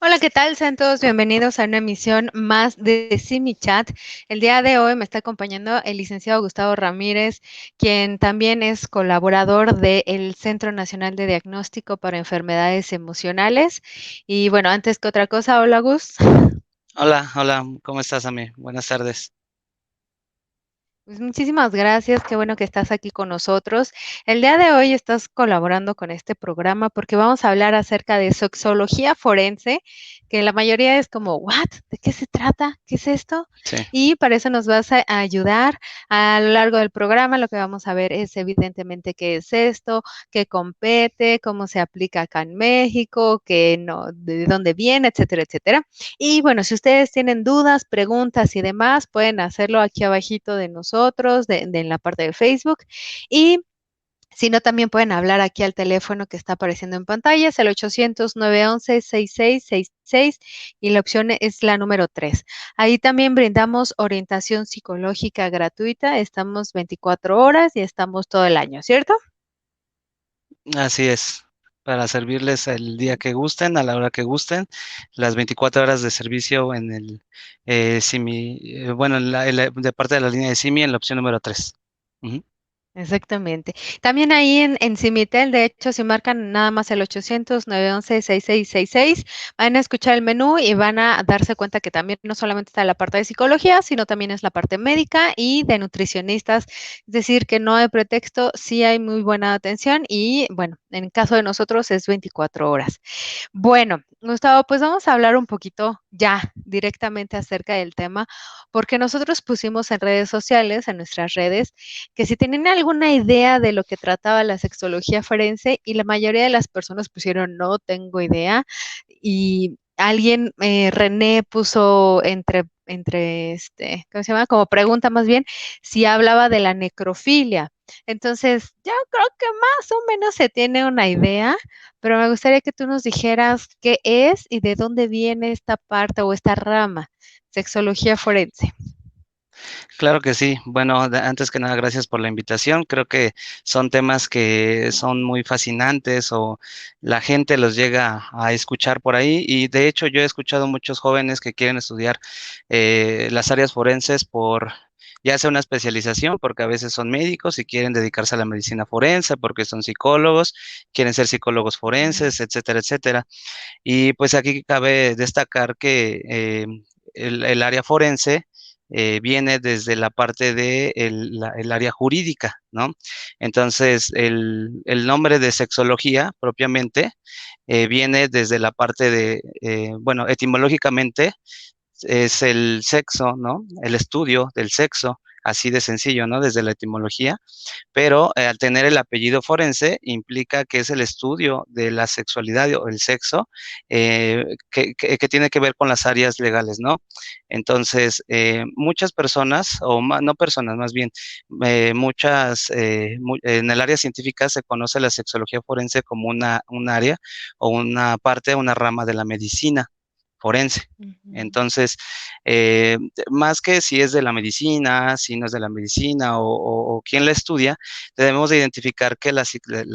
Hola, ¿qué tal? Sean todos bienvenidos a una emisión más de Simi Chat. El día de hoy me está acompañando el licenciado Gustavo Ramírez, quien también es colaborador del Centro Nacional de Diagnóstico para Enfermedades Emocionales. Y bueno, antes que otra cosa, hola Gus. Hola, hola, ¿cómo estás, Ami? Buenas tardes. Pues muchísimas gracias, qué bueno que estás aquí con nosotros. El día de hoy estás colaborando con este programa porque vamos a hablar acerca de sexología forense, que la mayoría es como, ¿what? ¿De qué se trata? ¿Qué es esto? Sí, Y para eso nos vas a ayudar a lo largo del programa. Lo que vamos a ver es evidentemente qué es esto, qué compete, cómo se aplica acá en México, qué no, de dónde viene, etcétera, etcétera. Y bueno, si ustedes tienen dudas, preguntas y demás, pueden hacerlo aquí abajito de nosotros, en la parte de Facebook. Y si no, también pueden hablar aquí al teléfono que está apareciendo en pantalla, es el 800-911-6666 y la opción es la número 3. Ahí también brindamos orientación psicológica gratuita, estamos 24 horas y estamos todo el año, ¿cierto? así es. Para servirles el día que gusten, a la hora que gusten, las 24 horas de servicio en el SIMI, bueno, de parte de la línea de SIMI en la opción número 3. Exactamente. También ahí en Simitel, de hecho, si marcan nada más el 800-911-6666, van a escuchar el menú y van a darse cuenta que también no solamente está la parte de psicología, sino también es la parte médica y de nutricionistas. Es decir, que no hay pretexto, sí hay muy buena atención y, bueno, en el caso de nosotros es 24 horas. Bueno, Gustavo, pues vamos a hablar un poquito ya directamente acerca del tema, porque nosotros pusimos en redes sociales, en nuestras redes, que si tenían alguna idea de lo que trataba la sexología forense y la mayoría de las personas pusieron no tengo idea y alguien, René puso ¿cómo se llama? Como pregunta más bien, si hablaba de la necrofilia. Entonces, yo creo que más o menos se tiene una idea, pero me gustaría que tú nos dijeras qué es y de dónde viene esta parte o esta rama, sexología forense. Claro que sí. Bueno, antes que nada, gracias por la invitación. Creo que son temas que son muy fascinantes o la gente los llega a escuchar por ahí. Y de hecho, yo he escuchado muchos jóvenes que quieren estudiar las áreas forenses por ya sea una especialización, porque a veces son médicos y quieren dedicarse a la medicina forense, porque son psicólogos, quieren ser psicólogos Ujú. forenses, etcétera, etcétera. Y pues aquí cabe destacar que el área forense viene desde la parte de el área jurídica, ¿no? Entonces, el nombre de sexología propiamente viene desde la parte de, bueno, etimológicamente es el sexo, ¿no? El estudio del sexo, así de sencillo, ¿no? Desde la etimología, pero al tener el apellido forense implica que es el estudio de la sexualidad o el sexo que tiene que ver con las áreas legales, ¿no? Entonces, muchas personas, o no personas, más bien, en el área científica se conoce la sexología forense como un área o una parte, una rama de la medicina forense. Ujú. Entonces, más que si es de la medicina, si no es de la medicina o quién la estudia, debemos de identificar que la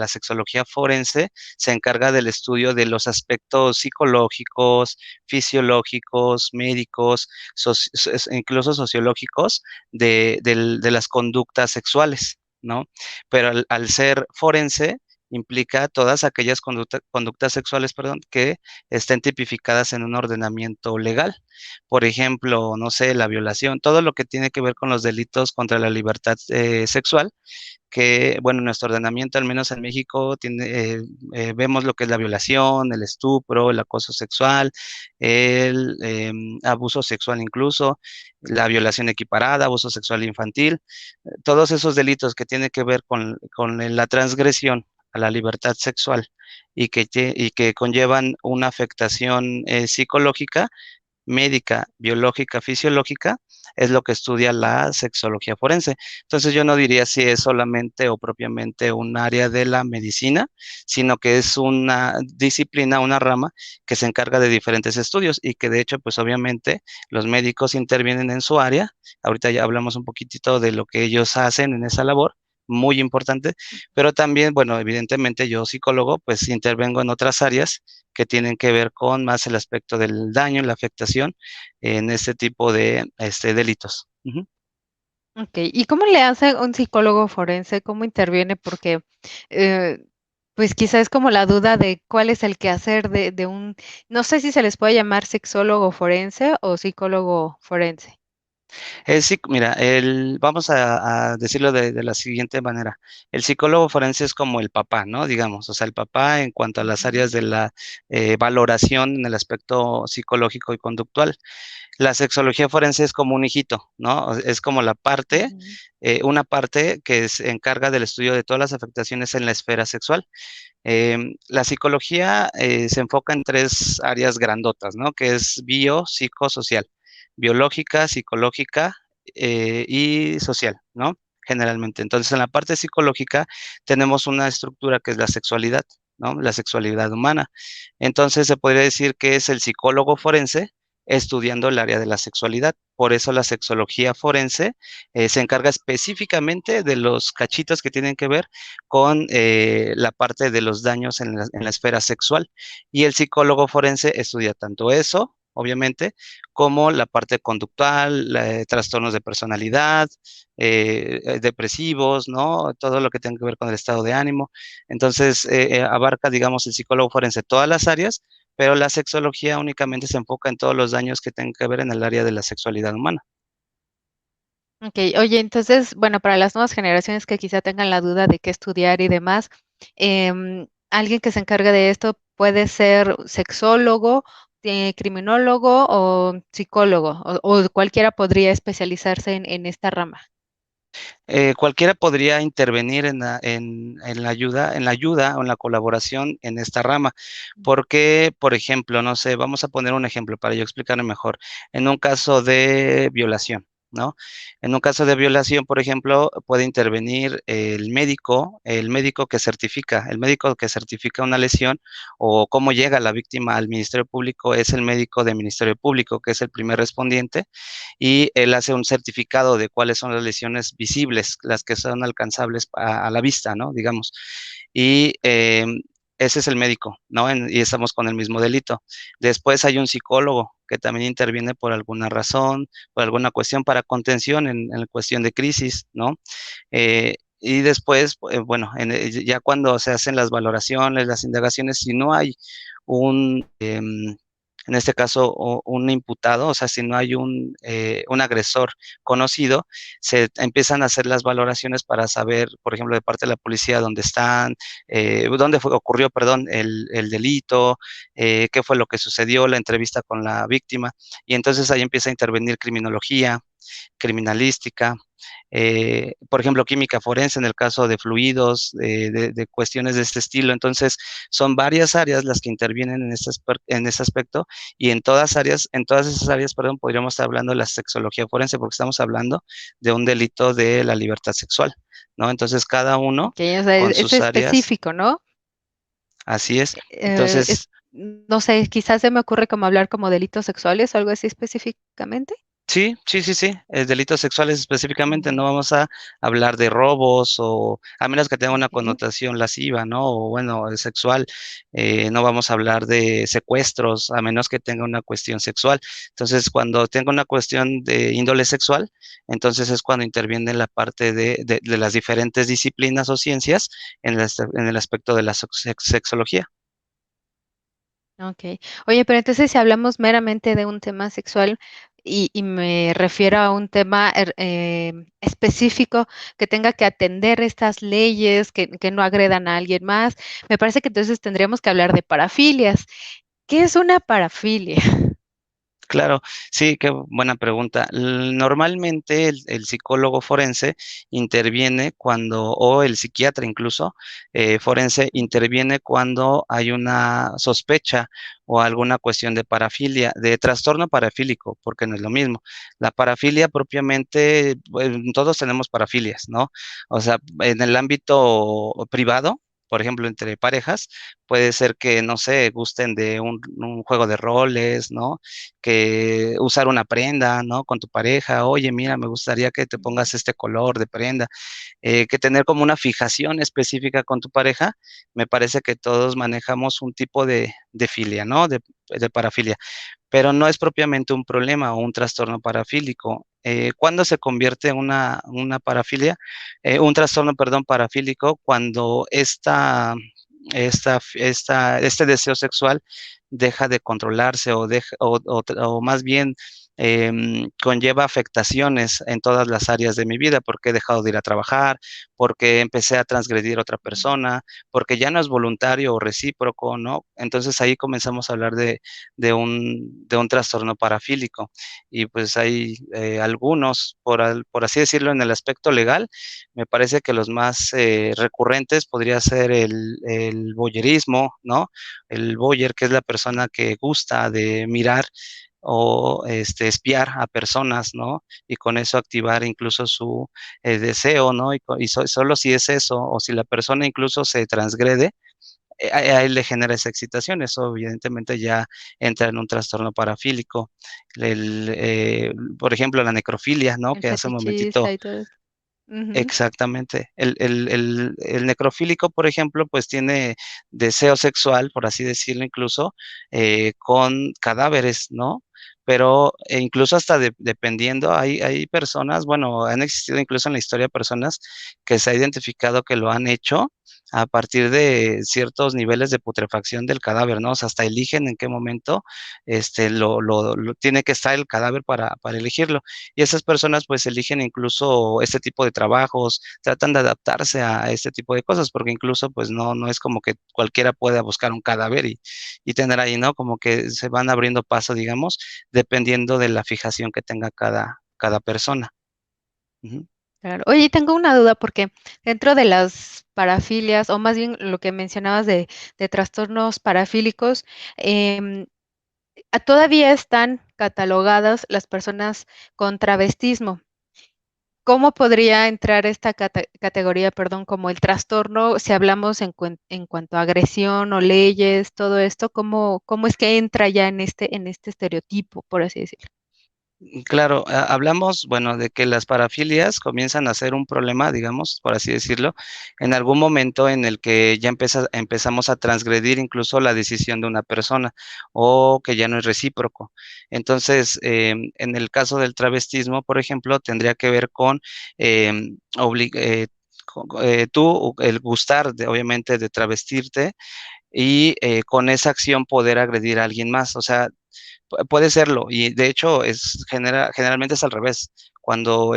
sexología forense se encarga del estudio de los aspectos psicológicos, fisiológicos, médicos, incluso sociológicos de las conductas sexuales, ¿no? Pero al ser forense, implica todas aquellas conductas sexuales, perdón, que estén tipificadas en un ordenamiento legal. Por ejemplo, no sé, la violación, todo lo que tiene que ver con los delitos contra la libertad sexual, que, bueno, nuestro ordenamiento, al menos en México, vemos lo que es la violación, el estupro, el acoso sexual, el abuso sexual incluso, la violación equiparada, abuso sexual infantil, todos esos delitos que tienen que ver con la transgresión a la libertad sexual y que conllevan una afectación psicológica, médica, biológica, fisiológica, es lo que estudia la sexología forense. Entonces yo no diría si es solamente o propiamente un área de la medicina, sino que es una disciplina, una rama que se encarga de diferentes estudios y que de hecho, pues obviamente los médicos intervienen en su área. Ahorita ya hablamos un poquitito de lo que ellos hacen en esa labor. muy importante, pero también, bueno, evidentemente yo psicólogo, pues intervengo en otras áreas que tienen que ver con más el aspecto del daño, la afectación en este tipo de delitos. Ujú. Ok, ¿y cómo le hace un psicólogo forense? ¿Cómo interviene? Porque, eh, pues quizá es como la duda de cuál es el quehacer de un, no sé si se les puede llamar sexólogo forense o psicólogo forense. Sí, mira, vamos a decirlo de la siguiente manera. El psicólogo forense es como el papá, ¿no? Digamos, o sea, el papá en cuanto a las Ujú, áreas de la valoración en el aspecto psicológico y conductual. La sexología forense es como un hijito, ¿no? Es como la parte, ujú, una parte que se encarga del estudio de todas las afectaciones en la esfera sexual. La psicología se enfoca en tres áreas grandotas, ¿no? Que es psicosocial, biológica, psicológica y social, ¿no? Generalmente. Entonces, en la parte psicológica tenemos una estructura que es la sexualidad, ¿no? La sexualidad humana. Entonces, se podría decir que es el psicólogo forense estudiando el área de la sexualidad. Por eso la sexología forense se encarga específicamente de los cachitos que tienen que ver con la parte de los daños en la esfera sexual. Y el psicólogo forense estudia tanto eso, obviamente, como la parte conductual, trastornos de personalidad, depresivos, ¿no? Todo lo que tenga que ver con el estado de ánimo. Entonces, abarca, digamos, el psicólogo forense todas las áreas, pero la sexología únicamente se enfoca en todos los daños que tengan que ver en el área de la sexualidad humana. ok, oye, entonces, bueno, para las nuevas generaciones que quizá tengan la duda de qué estudiar y demás, alguien que se encargue de esto puede ser sexólogo, criminólogo o psicólogo, o cualquiera podría especializarse en esta rama. Cualquiera podría intervenir en la ayuda o en la colaboración en esta rama, porque, por ejemplo, no sé, vamos a poner un ejemplo para yo explicarme mejor. En un caso de violación, ¿no? En un caso de violación, por ejemplo, puede intervenir el médico que certifica una lesión o cómo llega la víctima al Ministerio Público es el médico del Ministerio Público, que es el primer respondiente y él hace un certificado de cuáles son las lesiones visibles, las que son alcanzables a la vista, ¿no? Digamos. Y ese es el médico, ¿no? Y estamos con el mismo delito. Después hay un psicólogo que también interviene por alguna razón, por alguna cuestión para contención en cuestión de crisis, ¿no? Y después, bueno, ya cuando se hacen las valoraciones, las indagaciones, si no hay un, en este caso, un imputado, o sea, si no hay un agresor conocido, se empiezan a hacer las valoraciones para saber, por ejemplo, de parte de la policía dónde están, ocurrió, perdón, el delito, qué fue lo que sucedió, la entrevista con la víctima, y entonces ahí empieza a intervenir criminología, criminalística, por ejemplo, química forense en el caso de fluidos, de cuestiones de este estilo. Entonces, son varias áreas las que intervienen en este aspecto y en todas esas áreas, perdón, podríamos estar hablando de la sexología forense porque estamos hablando de un delito de la libertad sexual, ¿no? Entonces, cada uno Ok, o sea, con es sus áreas, específico, ¿no? así es. Eh, es, Entonces, no sé, quizás se me ocurre como hablar como delitos sexuales o algo así específicamente. sí, sí, sí, sí. Delitos sexuales específicamente Mm, no vamos a hablar de robos o a menos que tenga una ok. connotación lasciva, ¿no? O bueno, sexual. No vamos a hablar de secuestros a menos que tenga una cuestión sexual. Entonces, cuando tenga una cuestión de índole sexual, entonces es cuando interviene la parte de las diferentes disciplinas o ciencias en el aspecto de la sexología. Ok. Oye, pero entonces si hablamos meramente de un tema sexual y me refiero a un tema específico que tenga que atender estas leyes, que no agredan a alguien más, me parece que entonces tendríamos que hablar de parafilias. ¿Qué es una parafilia? Claro, sí, qué buena pregunta. Normalmente el psicólogo forense interviene cuando, o el psiquiatra incluso, forense Ujú. interviene cuando hay una sospecha o alguna cuestión de parafilia, de trastorno parafílico, porque no es lo mismo. La parafilia propiamente, todos tenemos parafilias, ¿no? O sea, en el ámbito privado. por ejemplo, entre parejas, puede ser que, no sé, gusten de un juego de roles, ¿no? Que usar una prenda, ¿no? Con tu pareja, oye, mira, me gustaría que te pongas este color de prenda, que tener como una fijación específica con tu pareja. Me parece que todos manejamos un tipo de filia, ¿no? De parafilia, pero no es propiamente un problema o un trastorno parafílico. ¿Cuándo se convierte en una parafilia? Un trastorno, perdón, parafílico, cuando este deseo sexual deja de controlarse o más bien conlleva afectaciones en todas las áreas de mi vida, porque he dejado de ir a trabajar, porque empecé a transgredir a otra persona, porque ya no es voluntario o recíproco, ¿no? Entonces ahí comenzamos a hablar de un trastorno parafílico. Y pues hay algunos, por así decirlo, en el aspecto legal, me parece que los más recurrentes podría ser el voyerismo, ¿no? El voyer, que es la persona que gusta de mirar o espiar a personas, ¿no? Y con eso activar incluso su deseo, ¿no? Solo si es eso, o si la persona incluso se transgrede, a él le genera esa excitación. Eso evidentemente ya entra en un trastorno parafílico. Por ejemplo, la necrofilia, ¿no? El Que hace un fetichista momentito. y todo eso. Ujú. Exactamente. El necrofílico, por ejemplo, pues tiene deseo sexual, por así decirlo, incluso con cadáveres, ¿no? Pero incluso hasta dependiendo, hay personas, bueno, han existido incluso en la historia personas que se ha identificado que lo han hecho a partir de ciertos niveles de putrefacción del cadáver, ¿no? O sea, hasta eligen en qué momento tiene que estar el cadáver para elegirlo. Y esas personas pues eligen incluso este tipo de trabajos, tratan de adaptarse a este tipo de cosas, porque incluso pues no es como que cualquiera pueda buscar un cadáver y tener ahí, ¿no? Como que se van abriendo paso, digamos, dependiendo de la fijación que tenga cada persona. Ujú. Claro. Oye, y tengo una duda porque dentro de las parafilias, o más bien lo que mencionabas de trastornos parafílicos, em, todavía están catalogadas las personas con travestismo. ¿Cómo podría entrar esta categoría, perdón, como el trastorno, si hablamos en cuanto a agresión o leyes, todo esto? ¿Cómo es que entra ya en este estereotipo, por así decirlo? Claro, hablamos, bueno, de que las parafilias comienzan a ser un problema, digamos, por así decirlo, en algún momento en el que ya empezamos a transgredir incluso la decisión de una persona o que ya no es recíproco. Entonces, en el caso del travestismo, por ejemplo, tendría que ver con tú, el gustar, obviamente, de travestirte y con esa acción poder agredir a alguien más. O sea, puede serlo, y de hecho generalmente es al revés. Cuando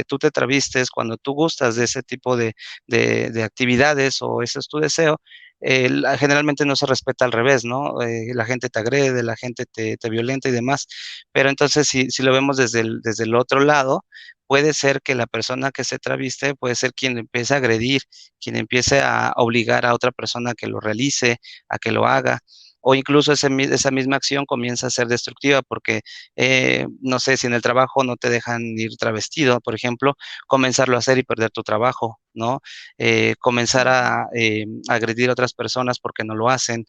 tú te travestes, cuando tú gustas de ese tipo de actividades o ese es tu deseo, generalmente no se respeta al revés, ¿no? La gente te agrede, la gente te violenta y demás. Pero entonces, si lo vemos desde el otro lado, puede ser que la persona que se traviste puede ser quien empiece a agredir, quien empiece a obligar a otra persona a que lo realice, a que lo haga, o incluso esa misma acción comienza a ser destructiva porque, no sé, si en el trabajo no te dejan ir travestido, por ejemplo, comenzarlo a hacer y perder tu trabajo, ¿no? Comenzar Ujú. a agredir a otras personas porque no lo hacen,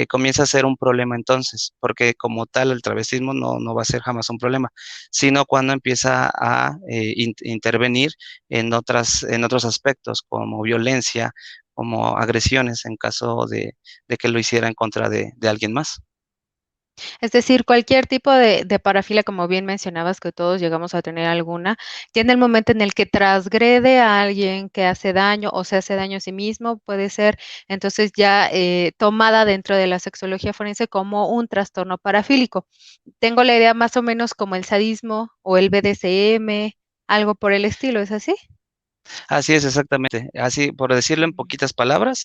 comienza a ser un problema entonces, porque como tal el travestismo no va a ser jamás un problema, sino cuando empieza a intervenir en otros aspectos como violencia, como agresiones en caso de que lo hiciera en contra de alguien más. Es decir, cualquier tipo de parafilia, como bien mencionabas, que todos llegamos a tener alguna, tiene el momento en el que transgrede a alguien que hace daño o se hace daño a sí mismo, puede ser entonces ya tomada dentro de la sexología forense como un trastorno parafílico. Tengo la idea más o menos como el sadismo o el BDSM, algo por el estilo, ¿es así? Así es, exactamente. Así, por decirlo en Ujú. poquitas palabras,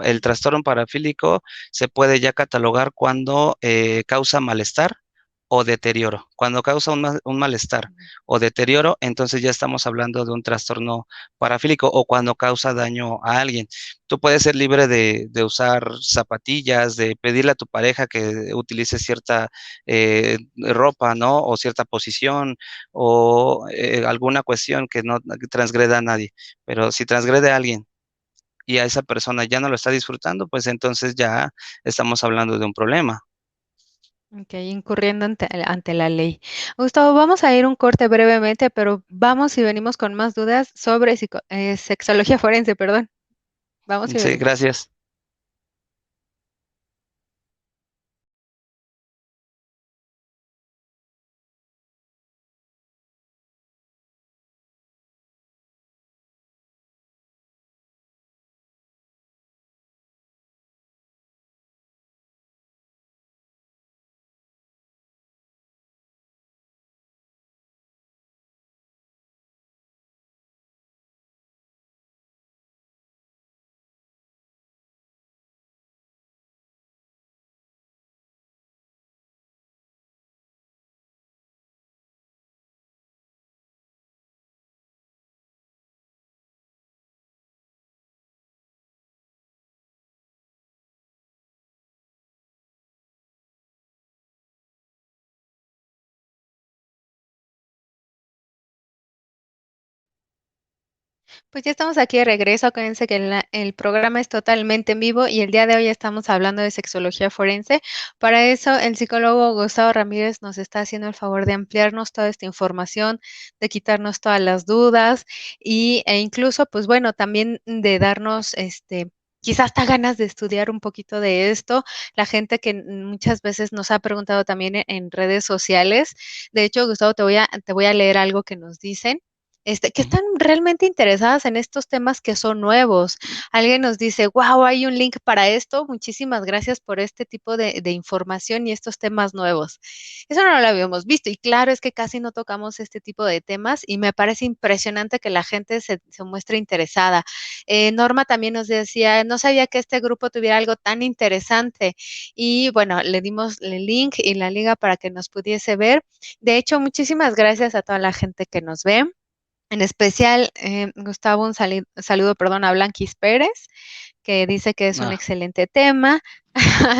el trastorno parafílico se puede ya catalogar cuando causa malestar o deterioro. Cuando causa un malestar o deterioro, entonces ya estamos hablando de un trastorno parafílico, o cuando causa daño a alguien. Tú puedes ser libre de usar zapatillas, de pedirle a tu pareja que utilice cierta ropa, ¿no? O cierta posición o alguna cuestión que no transgreda a nadie. Pero si transgrede a alguien y a esa persona ya no lo está disfrutando, pues entonces ya estamos hablando de un problema. Ok, incurriendo ante la ley. Gustavo, vamos a ir un corte brevemente, pero vamos y venimos con más dudas sobre sexología forense, perdón. Vamos y Sí, venimos. gracias. Pues ya estamos aquí de regreso. Acuérdense que el programa es totalmente en vivo y el día de hoy estamos hablando de sexología forense. Para eso, el psicólogo Gustavo Ramírez nos está haciendo el favor de ampliarnos toda esta información, de quitarnos todas las dudas e incluso, pues bueno, también de darnos quizás hasta ganas de estudiar un poquito de esto. La gente que muchas veces nos ha preguntado también en redes sociales. De hecho, Gustavo, te voy a leer algo que nos dicen que Ujú. están realmente interesadas en estos temas que son nuevos. Alguien nos dice, wow, hay un link para esto. Muchísimas gracias por este tipo de información y estos temas nuevos. Eso no lo habíamos visto y claro es que casi no tocamos este tipo de temas y me parece impresionante que la gente se muestre interesada. Norma también nos decía, no sabía que este grupo tuviera algo tan interesante y bueno, le dimos el link y la liga para que nos pudiese ver. De hecho, muchísimas gracias a toda la gente que nos ve. En especial, Gustavo, saludo, perdón, a Blanquis Pérez, que dice que es un Ah, excelente tema.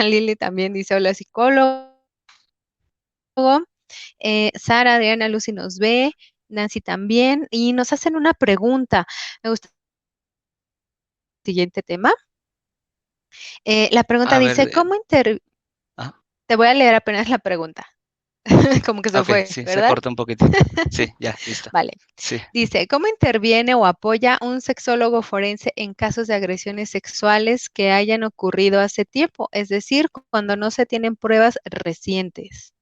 Lili también dice, hola, psicólogo. Sara, Adriana, Lucy nos ve, Nancy también, y nos hacen una pregunta. Me gusta el siguiente tema. La pregunta a ver, dice, ah, te voy a leer apenas la pregunta, como que se ok, fue, sí, se ¿verdad? corta un poquitito. Sí, ya, listo. Vale. Sí. Dice, ¿cómo interviene o apoya un sexólogo forense en casos de agresiones sexuales que hayan ocurrido hace tiempo? Es decir, cuando no se tienen pruebas recientes.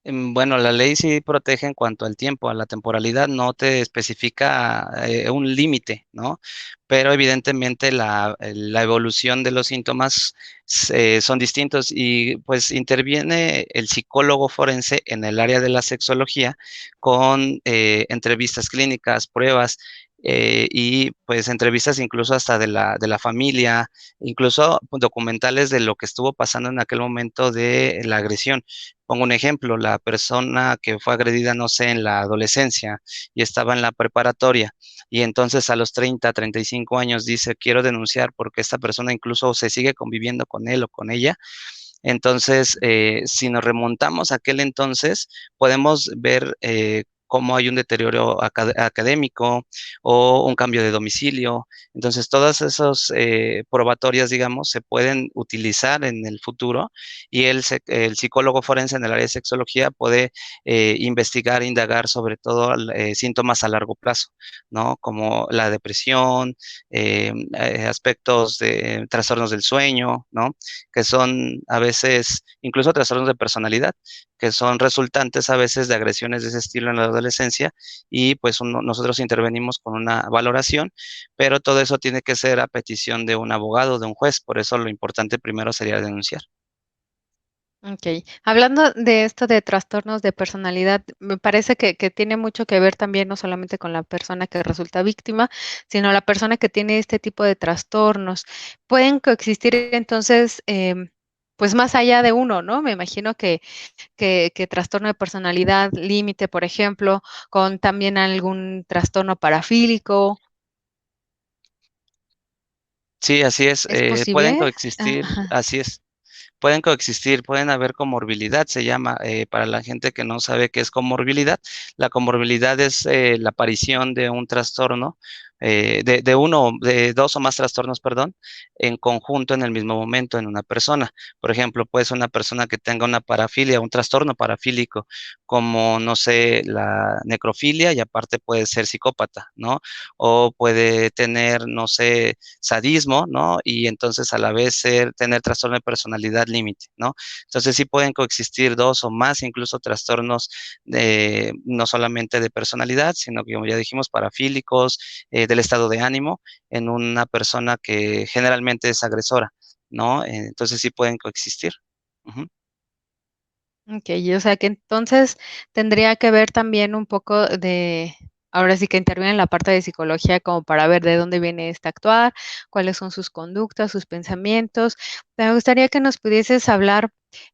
Bueno, la ley sí protege en cuanto al tiempo, a la temporalidad, no te especifica un límite, ¿no? Pero evidentemente la evolución de los síntomas son distintos y pues interviene el psicólogo forense en el área de la sexología con entrevistas clínicas, pruebas. Y pues entrevistas incluso hasta de la familia, incluso documentales de lo que estuvo pasando en aquel momento de la agresión. Pongo un ejemplo, la persona que fue agredida, no sé, en la adolescencia y estaba en la preparatoria y entonces a los 35 años dice, quiero denunciar porque esta persona incluso se sigue conviviendo con él o con ella. Entonces, si nos remontamos a aquel entonces, podemos ver cómo hay un deterioro académico o un cambio de domicilio. Entonces, todas esas probatorias, digamos, se pueden utilizar en el futuro y el psicólogo forense en el área de sexología puede investigar, indagar sobre todo síntomas a largo plazo, ¿no? Como la depresión, aspectos de trastornos del sueño, ¿no? Que son a veces incluso trastornos de personalidad, que son resultantes a veces de agresiones de ese estilo en la adolescencia y pues nosotros intervenimos con una valoración, pero todo eso tiene que ser a petición de un abogado, de un juez, por eso lo importante primero sería denunciar. Ok. Hablando de esto de trastornos de personalidad, me parece que tiene mucho que ver también no solamente con la persona que resulta víctima, sino la persona que tiene este tipo de trastornos. Pueden coexistir entonces, pues más allá de uno, ¿no? Me imagino que trastorno de personalidad límite, por ejemplo, con también algún trastorno parafílico. Sí, así es, ¿Es pueden posible? coexistir, Ajá. así es. Pueden coexistir, pueden haber comorbilidad, se llama, para la gente que no sabe qué es comorbilidad. La comorbilidad es la aparición de un trastorno de uno, de dos o más trastornos, perdón, en conjunto en el mismo momento en una persona. Por ejemplo, puede ser una persona que tenga una parafilia, un trastorno parafílico, como, no sé, la necrofilia y aparte puede ser psicópata, ¿no? O puede tener, no sé, sadismo, ¿no? Y entonces a la vez tener trastorno de personalidad límite, ¿no? Entonces sí pueden coexistir dos o más, incluso trastornos no solamente de personalidad, sino que como ya dijimos, parafílicos, del estado de ánimo en una persona que generalmente es agresora, ¿no? Entonces sí pueden coexistir. Ujú. Okey, o sea, que entonces tendría que ver también un poco de ahora sí que interviene en la parte de psicología como para ver de dónde viene este actuar, cuáles son sus conductas, sus pensamientos. Me gustaría que nos pudieses hablar,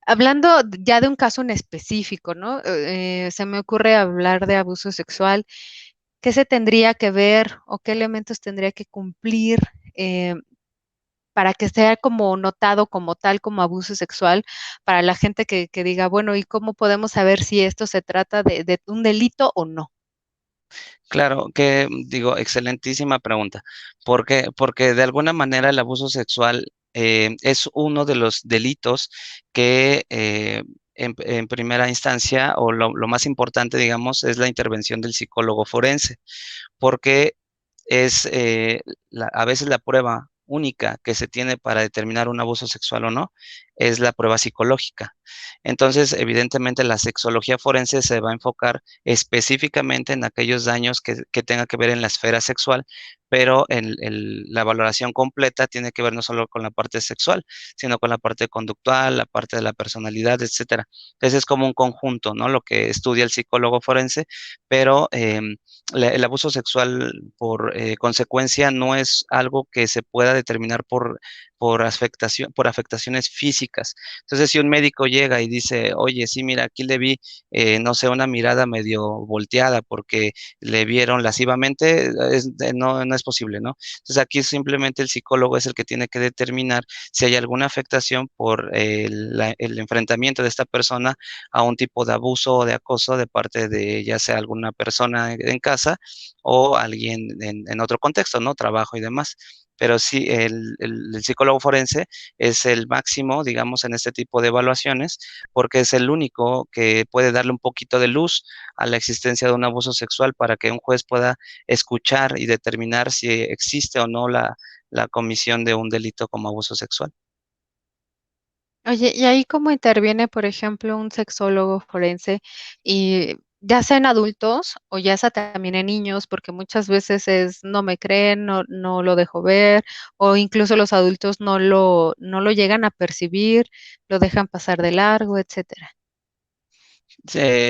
hablando ya de un caso en específico, ¿no? Se me ocurre hablar de abuso sexual, ¿qué se tendría que ver o qué elementos tendría que cumplir, eh, para que sea como notado como tal, como abuso sexual, para la gente que diga, bueno, ¿y cómo podemos saber si esto se trata de un delito o no? Claro, que digo, excelentísima pregunta. ¿Por qué? Porque de alguna manera el abuso sexual es uno de los delitos que en primera instancia, o lo más importante, digamos, es la intervención del psicólogo forense, porque es a veces la prueba única que se tiene para determinar un abuso sexual o no, es la prueba psicológica. Entonces, evidentemente, la sexología forense se va a enfocar específicamente en aquellos daños que tenga que ver en la esfera sexual, pero la valoración completa tiene que ver no solo con la parte sexual, sino con la parte conductual, la parte de la personalidad, etcétera. Entonces, es como un conjunto, ¿no? Lo que estudia el psicólogo forense, pero el abuso sexual por consecuencia no es algo que se pueda determinar por afectaciones físicas. Entonces, si un médico llega y dice, oye, sí, mira, aquí le vi, no sé, una mirada medio volteada porque le vieron lascivamente, no, no es posible, ¿no? Entonces, aquí simplemente el psicólogo es el que tiene que determinar si hay alguna afectación por el enfrentamiento de esta persona a un tipo de abuso o de acoso de parte de ya sea alguna persona en casa o alguien en otro contexto, ¿no? Trabajo y demás. Pero sí, el psicólogo forense es el máximo, digamos, en este tipo de evaluaciones, porque es el único que puede darle un poquito de luz a la existencia de un abuso sexual para que un juez pueda escuchar y determinar si existe o no la comisión de un delito como abuso sexual. Oye, ¿y ahí cómo interviene, por ejemplo, un sexólogo forense? Y ya sea en adultos o ya sea también en niños, porque muchas veces es no me creen, no lo dejo ver, o incluso los adultos no lo llegan a percibir, lo dejan pasar de largo, etcétera.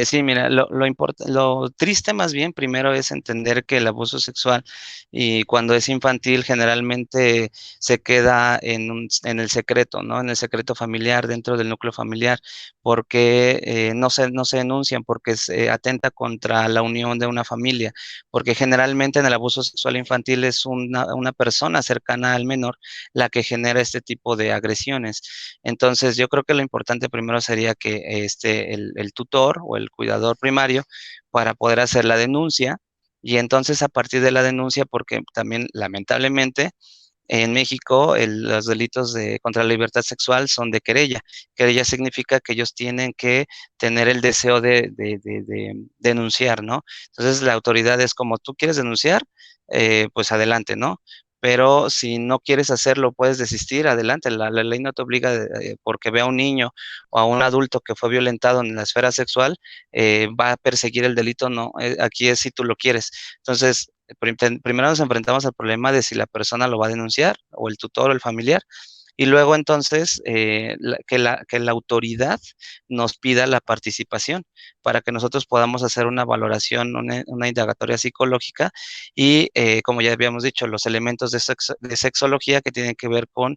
Sí, mira, lo triste más bien primero es entender que el abuso sexual y cuando es infantil generalmente se queda en el secreto, ¿no? En el secreto familiar, dentro del núcleo familiar, porque no se denuncian, porque se atenta contra la unión de una familia, porque generalmente en el abuso sexual infantil es una persona cercana al menor la que genera este tipo de agresiones. Entonces, yo creo que lo importante primero sería que el tutor o el cuidador primario para poder hacer la denuncia y entonces a partir de la denuncia, porque también lamentablemente en México los delitos contra la libertad sexual son de querella. Querella significa que ellos tienen que tener el deseo de denunciar, ¿no? Entonces la autoridad es como tú quieres denunciar, pues adelante, ¿no? Pero si no quieres hacerlo, puedes desistir, adelante. La ley no te obliga porque ve a un niño o a un adulto que fue violentado en la esfera sexual, va a perseguir el delito, no. Aquí es si tú lo quieres. Entonces, primero nos enfrentamos al problema de si la persona lo va a denunciar o el tutor o el familiar. Y luego entonces que la autoridad nos pida la participación para que nosotros podamos hacer una valoración, una indagatoria psicológica y, como ya habíamos dicho, los elementos de sexología que tienen que ver con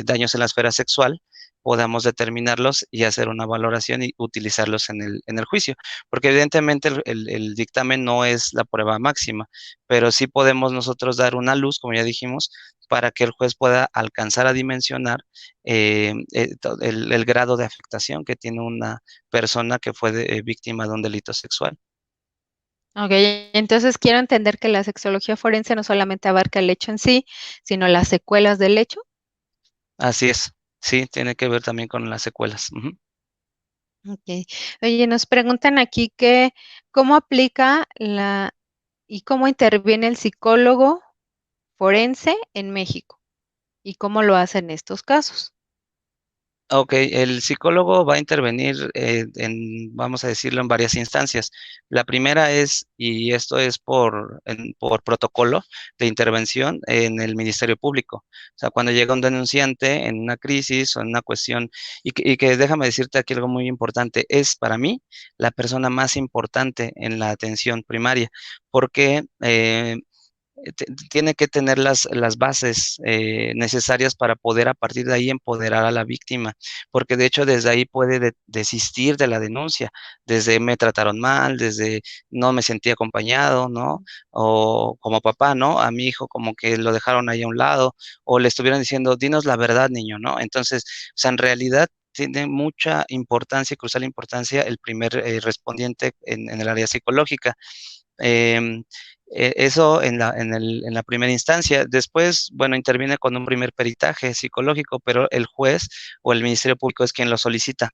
daños en la esfera sexual, podamos determinarlos y hacer una valoración y utilizarlos en el juicio. Porque evidentemente el dictamen no es la prueba máxima, pero sí podemos nosotros dar una luz, como ya dijimos, para que el juez pueda alcanzar a dimensionar el grado de afectación que tiene una persona que fue víctima de un delito sexual. Ok, entonces quiero entender que la sexología forense no solamente abarca el hecho en sí, sino las secuelas del hecho. Así es, sí, tiene que ver también con las secuelas. Ujú. Ok. Oye, nos preguntan aquí que cómo aplica la y cómo interviene el psicólogo forense en México y cómo lo hace en estos casos. Ok, el psicólogo va a intervenir vamos a decirlo, en varias instancias. La primera es, y esto es por protocolo de intervención en el Ministerio Público. O sea, cuando llega un denunciante en una crisis o en una cuestión, y que déjame decirte aquí algo muy importante, es para mí la persona más importante en la atención primaria, porque tiene que tener las bases necesarias para poder a partir de ahí empoderar a la víctima, porque de hecho desde ahí puede desistir de la denuncia, desde me trataron mal, desde no me sentí acompañado, ¿no? O como papá, ¿no? A mi hijo como que lo dejaron ahí a un lado, o le estuvieron diciendo, dinos la verdad, niño, ¿no? Entonces, o sea, en realidad tiene mucha importancia, crucial importancia, el primer respondiente en el área psicológica. Em, Eso en la primera instancia. Después, bueno, interviene con un primer peritaje psicológico, pero el juez o el Ministerio Público es quien lo solicita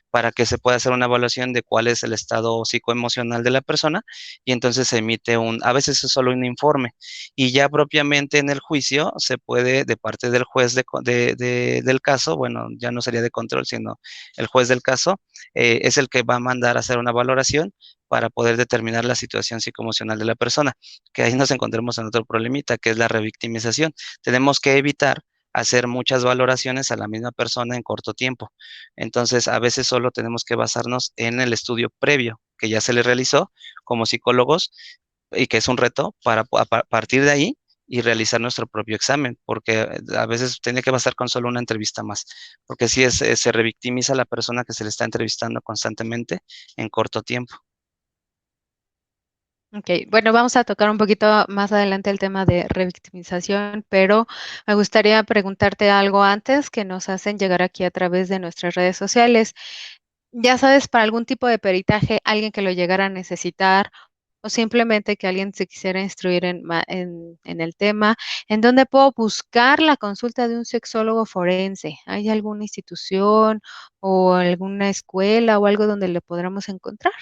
para que se pueda hacer una evaluación de cuál es el estado psicoemocional de la persona y entonces se emite a veces es solo un informe y ya propiamente en el juicio se puede de parte del juez del caso, bueno, ya no sería de control, sino el juez del caso es el que va a mandar a hacer una valoración para poder determinar la situación psicoemocional de la persona, que ahí nos encontremos en otro problemita, que es la revictimización. Tenemos que evitar hacer muchas valoraciones a la misma persona en corto tiempo. Entonces, a veces solo tenemos que basarnos en el estudio previo que ya se le realizó como psicólogos y que es un reto para partir de ahí y realizar nuestro propio examen, porque a veces tiene que basar con solo una entrevista más, porque si se revictimiza a la persona que se le está entrevistando constantemente en corto tiempo. Ok, bueno, vamos a tocar un poquito más adelante el tema de revictimización, pero me gustaría preguntarte algo antes que nos hacen llegar aquí a través de nuestras redes sociales. Ya sabes, para algún tipo de peritaje, alguien que lo llegara a necesitar o simplemente que alguien se quisiera instruir en el tema, ¿en dónde puedo buscar la consulta de un sexólogo forense? ¿Hay alguna institución o alguna escuela o algo donde le podamos encontrar?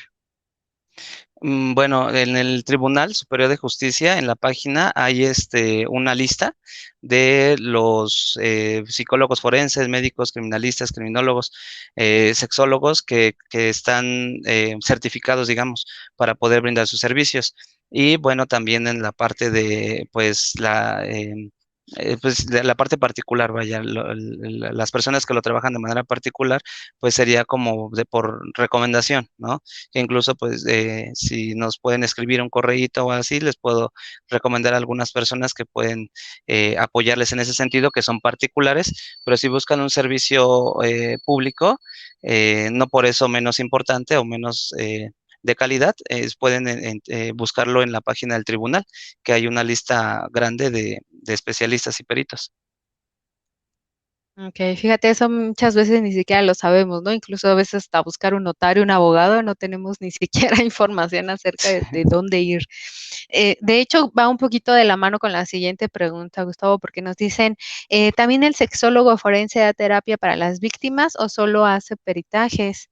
Bueno, en el Tribunal Superior de Justicia, en la página, hay una lista de los psicólogos forenses, médicos, criminalistas, criminólogos, sexólogos que están certificados, digamos, para poder brindar sus servicios. Y bueno, también en la parte de, pues, pues, de la parte particular, vaya, las personas que lo trabajan de manera particular, pues sería como por recomendación, ¿no? Que incluso pues si nos pueden escribir un correíto o así, les puedo recomendar a algunas personas que pueden apoyarles en ese sentido, que son particulares, pero si buscan un servicio público, no por eso menos importante o menos de calidad, pueden buscarlo en la página del tribunal, que hay una lista grande de especialistas y peritos. Ok, fíjate, eso muchas veces ni siquiera lo sabemos, ¿no? Incluso a veces hasta buscar un notario, un abogado, no tenemos ni siquiera información acerca de dónde ir. De hecho, va un poquito de la mano con la siguiente pregunta, Gustavo, porque nos dicen, ¿también el sexólogo forense da terapia para las víctimas o solo hace peritajes?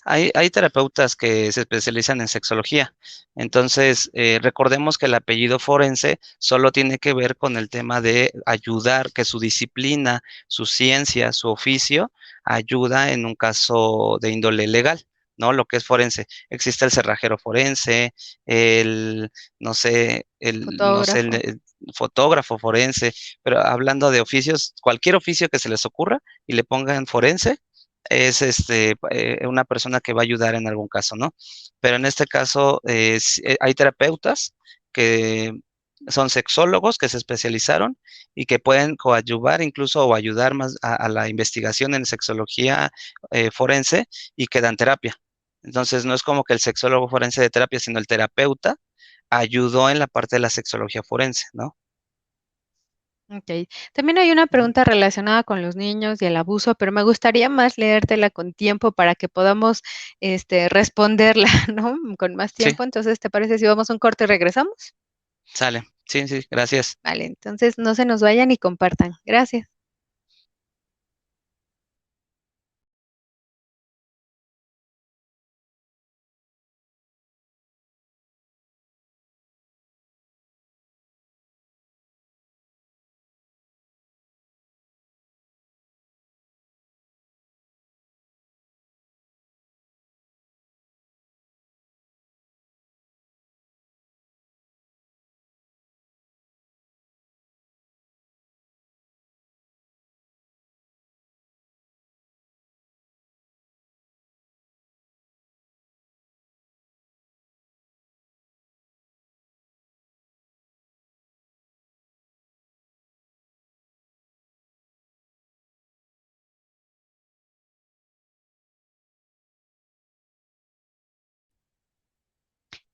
Hay terapeutas que se especializan en sexología. Entonces, recordemos que el apellido forense solo tiene que ver con el tema de ayudar, que su disciplina, su ciencia, su oficio, ayuda en un caso de índole legal. ¿No? Lo que es forense. Existe el cerrajero forense, el, no sé, Fotógrafo. el fotógrafo forense, pero hablando de oficios, cualquier oficio que se les ocurra y le pongan forense, es una persona que va a ayudar en algún caso, ¿no? Pero en este caso hay terapeutas que son sexólogos que se especializaron y que pueden coadyuvar incluso o ayudar más a la investigación en sexología forense y que dan terapia. Entonces no es como que el sexólogo forense de terapia, sino el terapeuta ayudó en la parte de la sexología forense, ¿no? Ok. También hay una pregunta relacionada con los niños y el abuso, pero me gustaría más leértela con tiempo para que podamos responderla, ¿no? Con más Sí, tiempo. Entonces, ¿te parece si vamos a un corte y regresamos? sale. Sí, sí, gracias. Vale, entonces no se nos vayan y compartan. Gracias.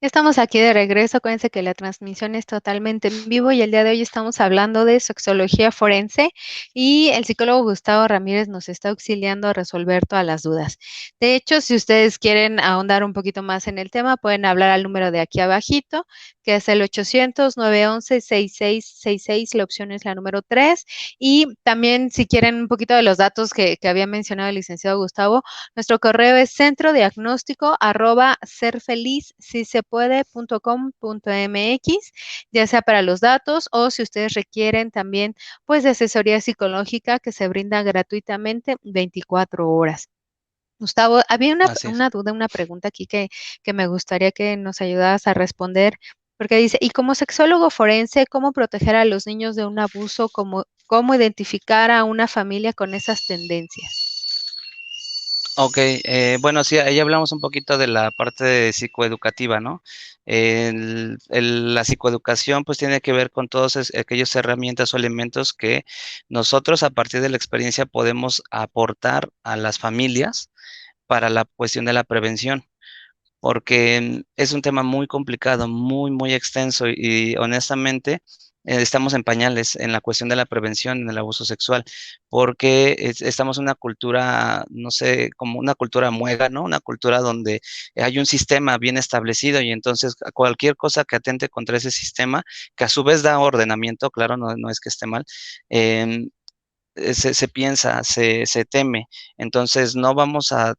Estamos aquí de regreso. Acuérdense que la transmisión es totalmente en vivo y el día de hoy estamos hablando de sexología forense y el psicólogo Gustavo Ramírez nos está auxiliando a resolver todas las dudas. De hecho, si ustedes quieren ahondar un poquito más en el tema, pueden hablar al número de aquí abajito, que es el 800-911-6666. La opción es la número 3. Y también si quieren un poquito de los datos que había mencionado el licenciado Gustavo, nuestro correo es centrodiagnóstico@serfeliz.com.mx, ya sea para los datos o si ustedes requieren también pues de asesoría psicológica que se brinda gratuitamente 24 horas. Gustavo, había Así es. una duda, una pregunta aquí que me gustaría que nos ayudaras a responder, porque dice, y como sexólogo forense, ¿cómo proteger a los niños de un abuso? ¿Cómo identificar a una familia con esas tendencias? Ok, bueno, sí, ahí hablamos un poquito de la parte de psicoeducativa, ¿no? La psicoeducación pues tiene que ver con todas aquellas herramientas o elementos que nosotros a partir de la experiencia podemos aportar a las familias para la cuestión de la prevención, porque es un tema muy complicado, muy, muy extenso y honestamente estamos en pañales en la cuestión de la prevención en el abuso sexual, porque estamos en una cultura, no sé, como una cultura muega, ¿no? Una cultura donde hay un sistema bien establecido y entonces cualquier cosa que atente contra ese sistema, que a su vez da ordenamiento, claro, no, no es que esté mal, em, se piensa, se teme, entonces no vamos a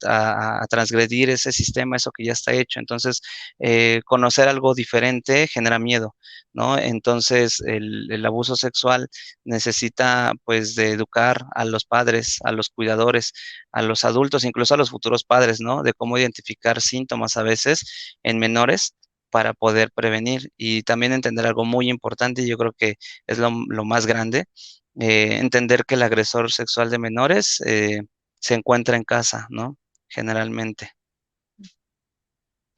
transgredir ese sistema, eso que ya está hecho, entonces conocer algo diferente genera miedo, ¿no? Entonces el abuso sexual necesita pues de educar a los padres, a los cuidadores, a los adultos, incluso a los futuros padres, ¿no? De cómo identificar síntomas a veces en menores para poder prevenir y también entender algo muy importante, y yo creo que es lo más grande, entender que el agresor sexual de menores se encuentra en casa, ¿no? Generalmente.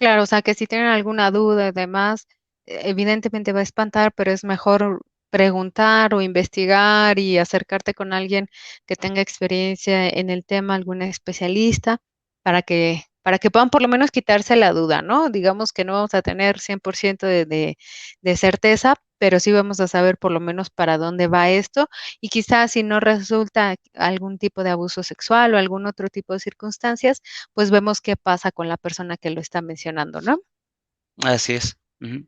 Claro, o sea, que si tienen alguna duda y demás, evidentemente va a espantar, pero es mejor preguntar o investigar y acercarte con alguien que tenga experiencia en el tema, algún especialista, para que puedan por lo menos quitarse la duda, ¿no? Digamos que no vamos a tener 100% de certeza, pero sí vamos a saber por lo menos para dónde va esto y quizás si no resulta algún tipo de abuso sexual o algún otro tipo de circunstancias, pues vemos qué pasa con la persona que lo está mencionando, ¿no? Así es. Ujú.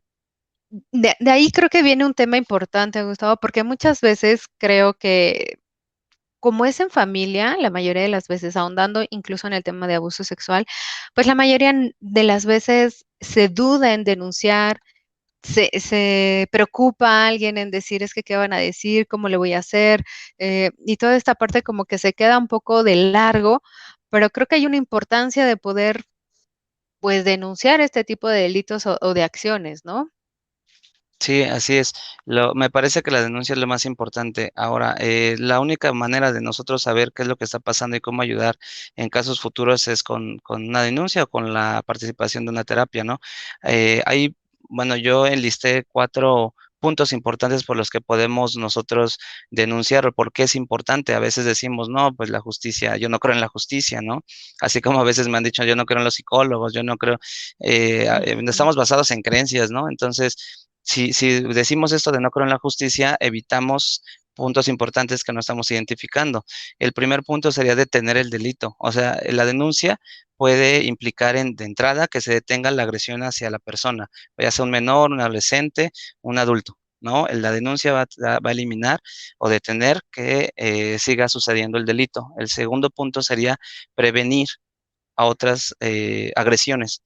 De ahí creo que viene un tema importante, Gustavo, porque muchas veces creo que como es en familia, la mayoría de las veces, ahondando incluso en el tema de abuso sexual, pues la mayoría de las veces se duda en denunciar, se preocupa a alguien en decir, es que qué van a decir, cómo le voy a hacer, y toda esta parte como que se queda un poco de largo, pero creo que hay una importancia de poder pues denunciar este tipo de delitos o de acciones, ¿no? Sí, así es. Me parece que la denuncia es lo más importante. Ahora, la única manera de nosotros saber qué es lo que está pasando y cómo ayudar en casos futuros es con una denuncia o con la participación de una terapia, ¿no? Bueno, yo enlisté 4 puntos importantes por los que podemos nosotros denunciar o por qué es importante. A veces decimos, no, pues la justicia, yo no creo en la justicia, ¿no? Así como a veces me han dicho, yo no creo en los psicólogos, yo no creo, Ujú. estamos basados en creencias, ¿no? Entonces, si decimos esto de no creo en la justicia, evitamos puntos importantes que no estamos identificando. El primer punto sería detener el delito. O sea, la denuncia puede implicar de entrada que se detenga la agresión hacia la persona, ya sea un menor, un adolescente, un adulto. ¿No? La denuncia va a eliminar o detener que siga sucediendo el delito. El segundo punto sería prevenir a otras agresiones.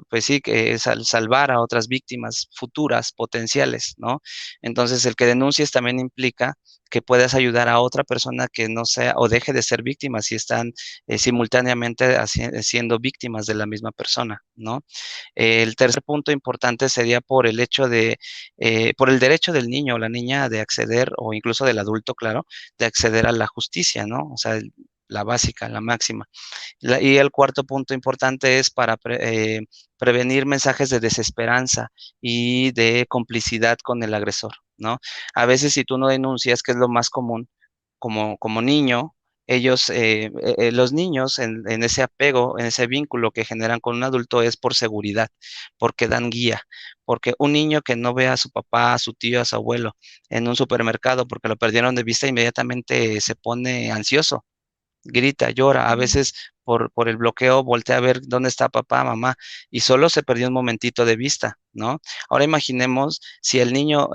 Pues sí, que es salvar a otras víctimas futuras, potenciales, ¿no? Entonces, el que denuncies también implica que puedas ayudar a otra persona que no sea o deje de ser víctima si están simultáneamente siendo víctimas de la misma persona, ¿no? El tercer punto importante sería por el hecho por el derecho del niño o la niña de acceder, o incluso del adulto, claro, de acceder a la justicia, ¿no? O sea, la básica, la máxima. Y el cuarto punto importante es para prevenir mensajes de desesperanza y de complicidad con el agresor, ¿no? A veces si tú no denuncias, que es lo más común, como niño, los niños en ese apego, en ese vínculo que generan con un adulto es por seguridad, porque dan guía, porque un niño que no ve a su papá, a su tío, a su abuelo en un supermercado porque lo perdieron de vista, inmediatamente se pone ansioso, grita, llora, a Mm. veces por el bloqueo voltea a ver dónde está papá, mamá, y solo se perdió un momentito de vista, ¿no? Ahora imaginemos si el niño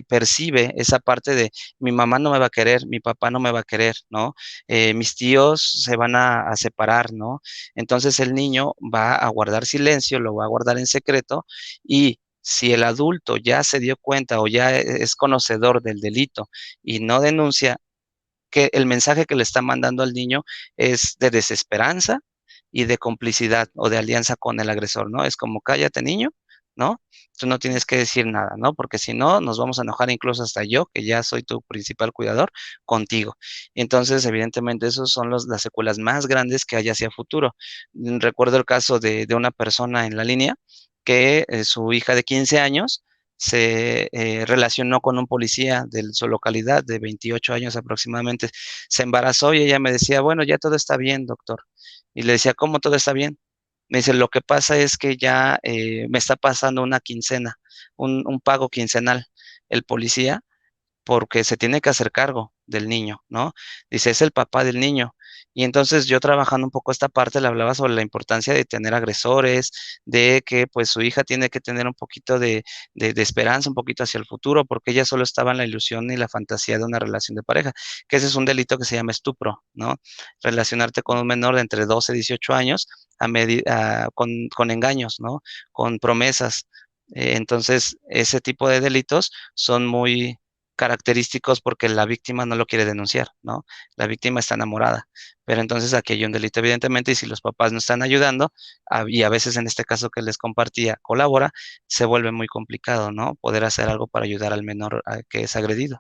percibe esa parte de mi mamá no me va a querer, mi papá no me va a querer, ¿no? Mis tíos se van a separar, ¿no? Entonces el niño va a guardar silencio, lo va a guardar en secreto y si el adulto ya se dio cuenta o ya es conocedor del delito y no denuncia, que el mensaje que le está mandando al niño es de desesperanza y de complicidad o de alianza con el agresor, ¿no? Es como, cállate, niño, ¿no? Tú no tienes que decir nada, ¿no? Porque si no, nos vamos a enojar incluso hasta yo, que ya soy tu principal cuidador, contigo. Entonces, evidentemente, esos son las secuelas más grandes que hay hacia futuro. Recuerdo el caso de una persona en la línea que su hija de 15 años se relacionó con un policía de su localidad de 28 años aproximadamente, se embarazó y ella me decía, bueno, ya todo está bien, doctor. Y le decía, ¿cómo todo está bien? Me dice, lo que pasa es que ya me está pasando una quincena, un pago quincenal. El policía porque se tiene que hacer cargo del niño, ¿no? Dice, es el papá del niño. Y entonces yo trabajando un poco esta parte le hablaba sobre la importancia de tener agresores, de que pues su hija tiene que tener un poquito de esperanza, un poquito hacia el futuro, porque ella solo estaba en la ilusión y la fantasía de una relación de pareja, que ese es un delito que se llama estupro, ¿no? Relacionarte con un menor de entre 12 y 18 años con engaños, ¿no? Con promesas. Entonces, ese tipo de delitos son muy característicos porque la víctima no lo quiere denunciar, ¿no? La víctima está enamorada, pero entonces aquí hay un delito evidentemente y si los papás no están ayudando, y a veces en este caso que les compartía colabora, se vuelve muy complicado, ¿no? Poder hacer algo para ayudar al menor que es agredido.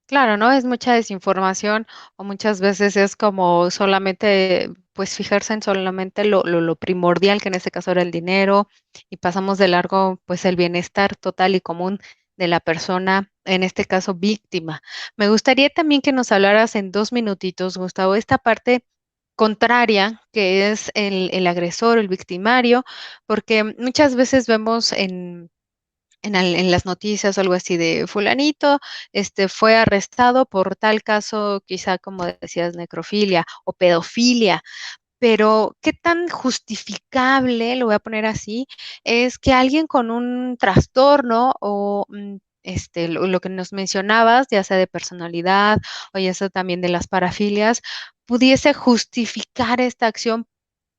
Claro, ¿no? Es mucha desinformación o muchas veces es como solamente, pues fijarse en solamente lo primordial, que en este caso era el dinero, y pasamos de largo, pues el bienestar total y común de la persona, en este caso víctima. Me gustaría también que nos hablaras en 2 minutitos, Gustavo, esta parte contraria, que es el agresor, el victimario, porque muchas veces vemos en las noticias o algo así de fulanito, fue arrestado por tal caso, quizá como decías, necrofilia o pedofilia, pero qué tan justificable, lo voy a poner así, es que alguien con un trastorno o lo que nos mencionabas, ya sea de personalidad o ya sea también de las parafilias, pudiese justificar esta acción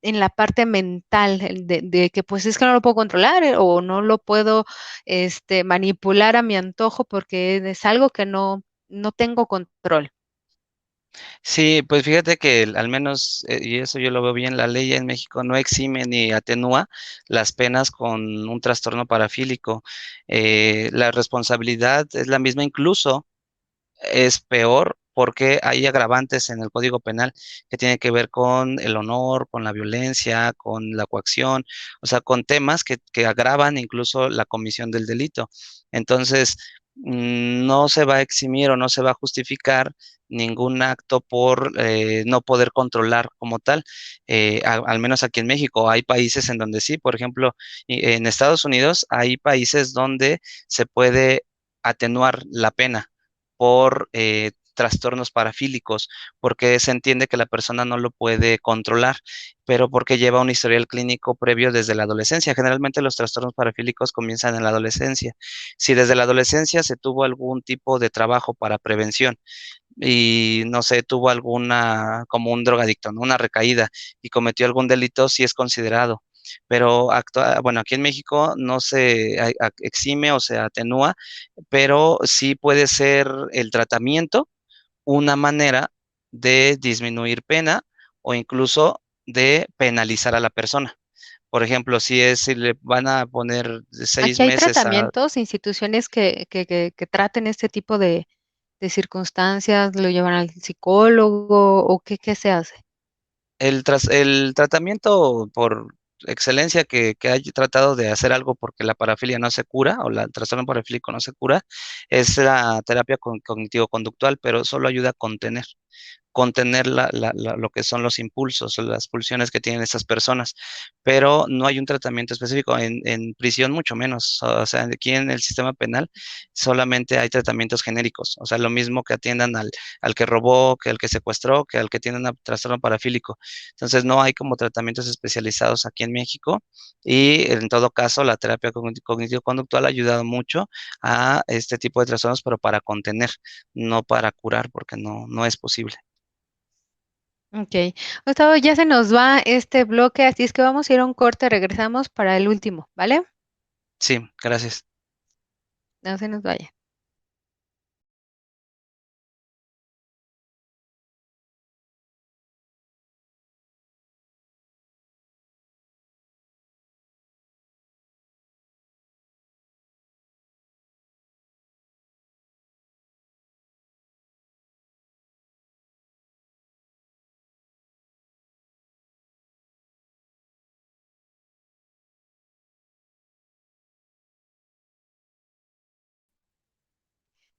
en la parte mental, de que pues es que no lo puedo controlar o no lo puedo manipular a mi antojo porque es algo que no tengo control. Sí, pues fíjate que al menos, y eso yo lo veo bien, la ley en México no exime ni atenúa las penas con un trastorno parafílico. La responsabilidad es la misma, incluso es peor porque hay agravantes en el Código Penal que tienen que ver con el honor, con la violencia, con la coacción, o sea, con temas que agravan incluso la comisión del delito. Entonces, no se va a eximir o no se va a justificar ningún acto por no poder controlar como tal. Al menos aquí en México hay países en donde sí, por ejemplo, en Estados Unidos hay países donde se puede atenuar la pena por trastornos parafílicos, porque se entiende que la persona no lo puede controlar, pero porque lleva un historial clínico previo desde la adolescencia. Generalmente los trastornos parafílicos comienzan en la adolescencia. Si desde la adolescencia se tuvo algún tipo de trabajo para prevención, y no sé, tuvo alguna, como un drogadicto, ¿no? Una recaída y cometió algún delito, sí es considerado. Pero bueno, aquí en México no se exime o se atenúa, pero sí puede ser el tratamiento una manera de disminuir pena o incluso de penalizar a la persona. Por ejemplo, si le van a poner seis Aquí hay meses a tratamientos, instituciones que traten este tipo de circunstancias, lo llevan al psicólogo o qué se hace. el tratamiento por excelencia que haya tratado de hacer algo porque la parafilia no se cura o el trastorno parafílico no se cura, es la terapia cognitivo-conductual, pero solo ayuda a contener lo que son los impulsos o las pulsiones que tienen estas personas, pero no hay un tratamiento específico en prisión, mucho menos. O sea, aquí en el sistema penal solamente hay tratamientos genéricos, o sea, lo mismo que atiendan al que robó, que al que secuestró, que al que tiene un trastorno parafílico. Entonces, no hay como tratamientos especializados aquí en México y en todo caso, la terapia cognitivo-conductual ha ayudado mucho a este tipo de trastornos, pero para contener, no para curar, porque no es posible. Ok. Gustavo, ya se nos va este bloque, así es que vamos a ir a un corte, regresamos para el último, ¿vale? Sí, gracias. No se nos vaya.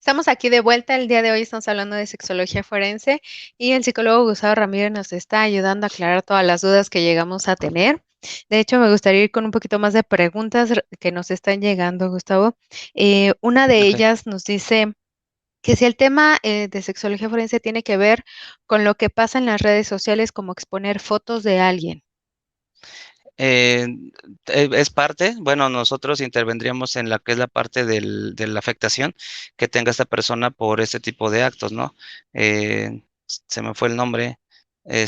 Estamos aquí de vuelta. El día de hoy estamos hablando de sexología forense y el psicólogo Gustavo Ramírez nos está ayudando a aclarar todas las dudas que llegamos a tener. De hecho, me gustaría ir con un poquito más de preguntas que nos están llegando, Gustavo. Una de Ok. ellas nos dice que si el tema de sexología forense tiene que ver con lo que pasa en las redes sociales, como exponer fotos de alguien. Eh, es parte, bueno, nosotros intervendríamos en la que es la parte de la afectación que tenga esta persona por este tipo de actos, ¿no? Se me fue el nombre, de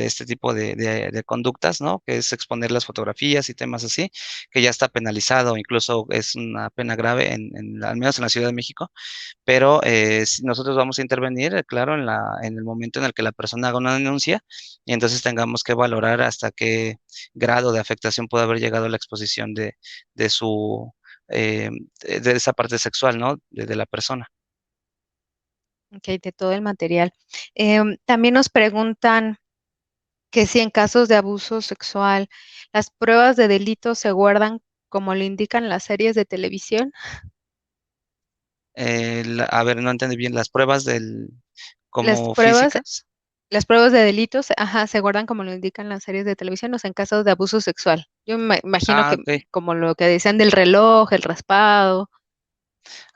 este tipo de conductas, ¿no? Que es exponer las fotografías y temas así, que ya está penalizado, incluso es una pena grave al menos en la Ciudad de México, pero nosotros vamos a intervenir, claro, en el momento en el que la persona haga una denuncia y entonces tengamos que valorar hasta qué grado de afectación puede haber llegado la exposición de su, eh, de esa parte sexual, ¿no? De la persona. Ok, de todo el material. También nos preguntan que si en casos de abuso sexual las pruebas de delito se guardan como lo indican las series de televisión. A ver, no entendí bien las pruebas Las como pruebas, físicas. las pruebas de delitos, ajá, se guardan como lo indican las series de televisión, o sea, en casos de abuso sexual. Yo me imagino Ah, que ok. como lo que decían del reloj, el raspado.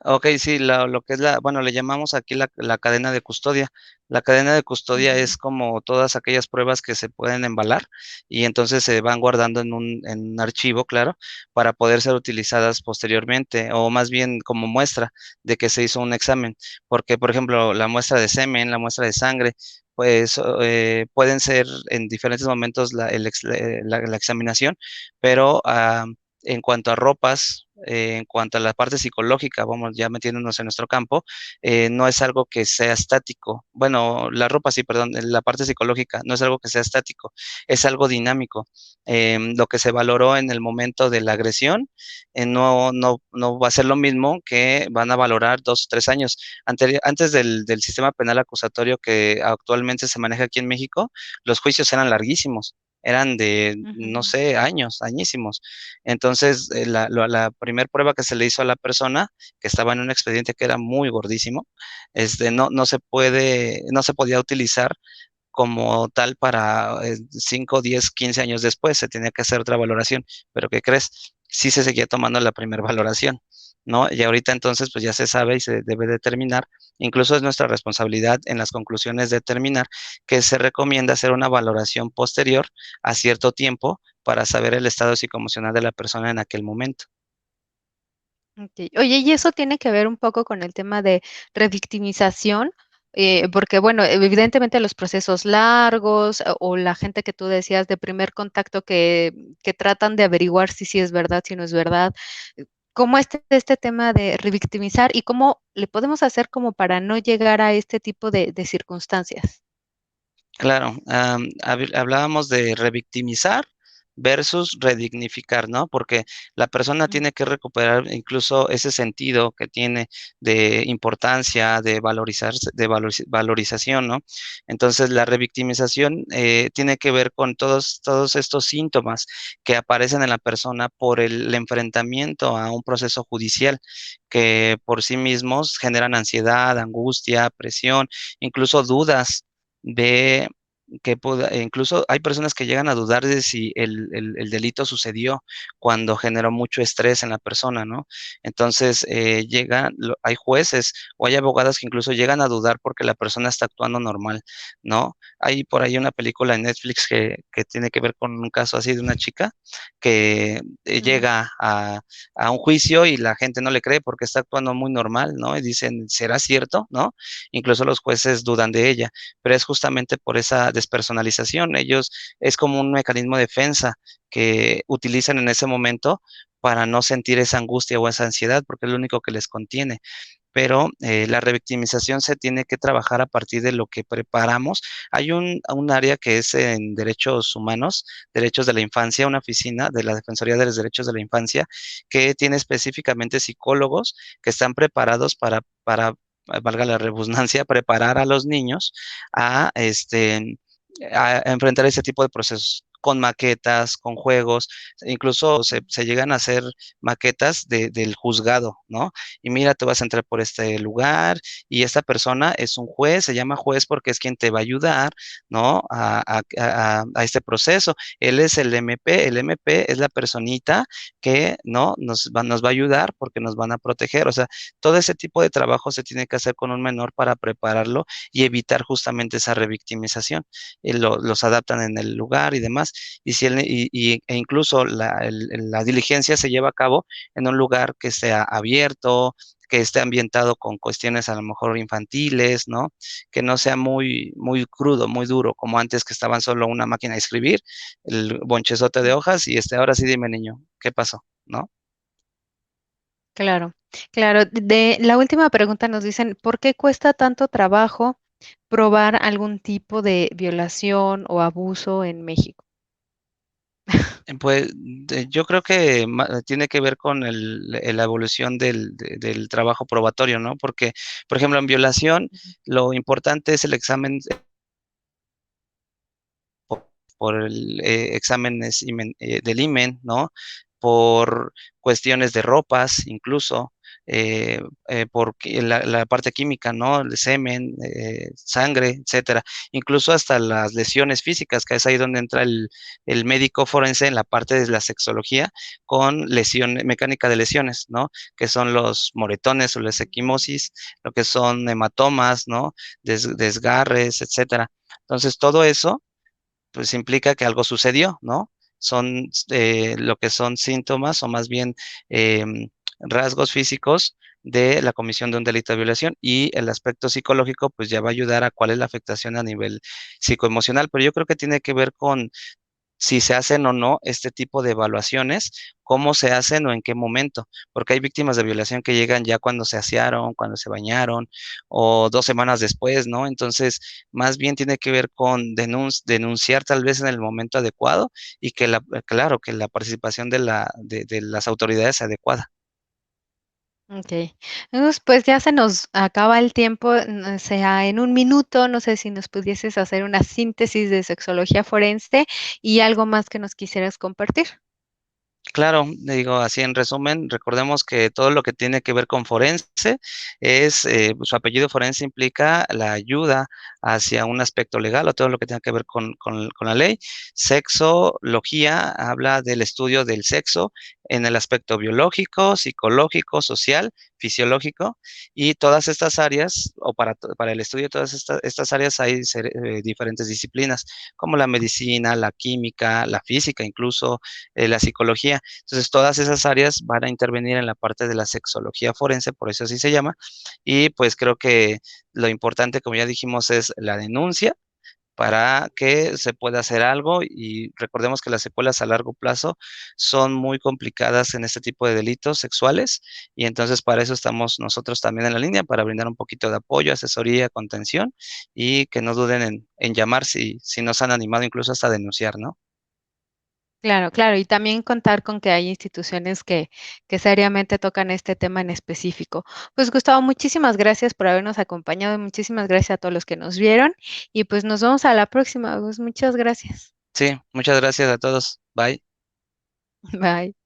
Ok, sí, lo que es bueno, le llamamos aquí la cadena de custodia. La cadena de custodia Ujú, es como todas aquellas pruebas que se pueden embalar y entonces se van guardando en un archivo, claro, para poder ser utilizadas posteriormente o más bien como muestra de que se hizo un examen. Porque, por ejemplo, la muestra de semen, la muestra de sangre, pues pueden ser en diferentes momentos la examinación, pero en cuanto a ropas, en cuanto a la parte psicológica, vamos ya metiéndonos en nuestro campo, no es algo que sea estático. Bueno, la ropa sí, perdón, la parte psicológica no es algo que sea estático, es algo dinámico. Lo que se valoró en el momento de la agresión no va a ser lo mismo que van a valorar 2 o 3 años. Antes del sistema penal acusatorio que actualmente se maneja aquí en México, los juicios eran larguísimos, eran de, no ujú. sé, años, añísimos. Entonces, la primera prueba que se le hizo a la persona, que estaba en un expediente que era muy gordísimo, no se podía utilizar como tal para 5, 10, 15 años después, se tenía que hacer otra valoración, pero ¿qué crees? Sí se seguía tomando la primera valoración. ¿no? Y ahorita entonces pues ya se sabe y se debe determinar, incluso es nuestra responsabilidad en las conclusiones determinar que se recomienda hacer una valoración posterior a cierto tiempo para saber el estado psicoemocional de la persona en aquel momento. Okey. Oye, y eso tiene que ver un poco con el tema de revictimización, porque, bueno, evidentemente los procesos largos, o la gente que tú decías de primer contacto que tratan de averiguar si sí es verdad, si no es verdad. ¿Cómo este tema de revictimizar y cómo le podemos hacer como para no llegar a este tipo de circunstancias? Claro, hablábamos de revictimizar versus redignificar, ¿no? Porque la persona Mm, tiene que recuperar incluso ese sentido que tiene de importancia, de valorizarse, de valorización, ¿no? Entonces, la revictimización tiene que ver con todos estos síntomas que aparecen en la persona por el enfrentamiento a un proceso judicial que por sí mismos generan ansiedad, angustia, presión, incluso dudas de que incluso hay personas que llegan a dudar de si el delito sucedió cuando generó mucho estrés en la persona, ¿no? Entonces, hay jueces o hay abogados que incluso llegan a dudar porque la persona está actuando normal, ¿no? Hay por ahí una película en Netflix que tiene que ver con un caso así de una chica que mm, llega a un juicio y la gente no le cree porque está actuando muy normal, ¿no? Y dicen, ¿será cierto? ¿No? Incluso los jueces dudan de ella, pero es justamente por esa despersonalización. Ellos es como un mecanismo de defensa que utilizan en ese momento para no sentir esa angustia o esa ansiedad, porque es lo único que les contiene. Pero la revictimización se tiene que trabajar a partir de lo que preparamos. Hay un área que es en derechos humanos, derechos de la infancia, una oficina de la Defensoría de los Derechos de la Infancia, que tiene específicamente psicólogos que están preparados valga la redundancia, preparar a los niños a, a enfrentar ese tipo de procesos con maquetas, con juegos, incluso mm, se llegan a hacer maquetas del juzgado, ¿no? Y mira, tú vas a entrar por este lugar y esta persona es un juez, se llama juez porque es quien te va a ayudar, ¿no? A este proceso. Él es el MP es la personita que, ¿no? Nos va a ayudar porque nos van a proteger, o sea, todo ese tipo de trabajo se tiene que hacer con un menor para prepararlo y evitar justamente esa revictimización. Los adaptan en el lugar y demás. Y, si e incluso la diligencia se lleva a cabo en un lugar que sea abierto, que esté ambientado con cuestiones a lo mejor infantiles, ¿no? Que no sea muy crudo, muy duro, como antes que estaban solo una máquina de escribir, el bonchezote de mm. hojas y ahora sí dime niño, ¿qué pasó? ¿No? Claro, claro. De la última pregunta nos dicen, ¿por qué cuesta tanto trabajo probar algún tipo de violación o abuso en México? Pues yo creo que tiene que ver con la evolución del trabajo probatorio, ¿no? Porque, por ejemplo, en violación, Ujú. lo importante es el examen por el exámenes del IMEN, ¿no? Por cuestiones de ropas, incluso, por la parte química, ¿no? El semen, sangre, etcétera. Incluso hasta las lesiones físicas, que es ahí donde entra el médico forense en la parte de la sexología con lesión, mecánica de lesiones, ¿no? Que son los moretones o las equimosis, lo que son hematomas, ¿no? Desgarres, etcétera. Entonces, todo eso pues implica que algo sucedió, ¿no? Son lo que son síntomas o más bien rasgos físicos de la comisión de un delito de violación y el aspecto psicológico pues ya va a ayudar a cuál es la afectación a nivel psicoemocional, pero yo creo que tiene que ver con si se hacen o no este tipo de evaluaciones, cómo se hacen o en qué momento, porque hay víctimas de violación que llegan ya cuando se asearon, cuando se bañaron o 2 semanas después, ¿no? Entonces, más bien tiene que ver con denunciar tal vez en el momento adecuado y que claro, que la participación de las autoridades sea adecuada. Ok. Pues ya se nos acaba el tiempo, o sea, en un minuto, no sé si nos pudieses hacer una síntesis de sexología forense y algo más que nos quisieras compartir. Claro, digo así en resumen, recordemos que todo lo que tiene que ver con forense es, su apellido forense implica la ayuda hacia un aspecto legal o todo lo que tenga que ver con la ley. Sexología habla del estudio del sexo, en el aspecto biológico, psicológico, social, fisiológico, y todas estas áreas, o para el estudio de todas estas áreas hay diferentes disciplinas, como la medicina, la química, la física, incluso la psicología. Entonces, todas esas áreas van a intervenir en la parte de la sexología forense, por eso así se llama, y pues creo que lo importante, como ya dijimos, es la denuncia para que se pueda hacer algo y recordemos que las secuelas a largo plazo son muy complicadas en este tipo de delitos sexuales y entonces para eso estamos nosotros también en la línea, para brindar un poquito de apoyo, asesoría, contención y que no duden en llamar si nos han animado incluso hasta denunciar, ¿no? Claro, claro, y también contar con que hay instituciones que seriamente tocan este tema en específico. Pues Gustavo, muchísimas gracias por habernos acompañado, y muchísimas gracias a todos los que nos vieron y pues nos vemos a la próxima. Pues muchas gracias. Sí, muchas gracias a todos. Bye. Bye.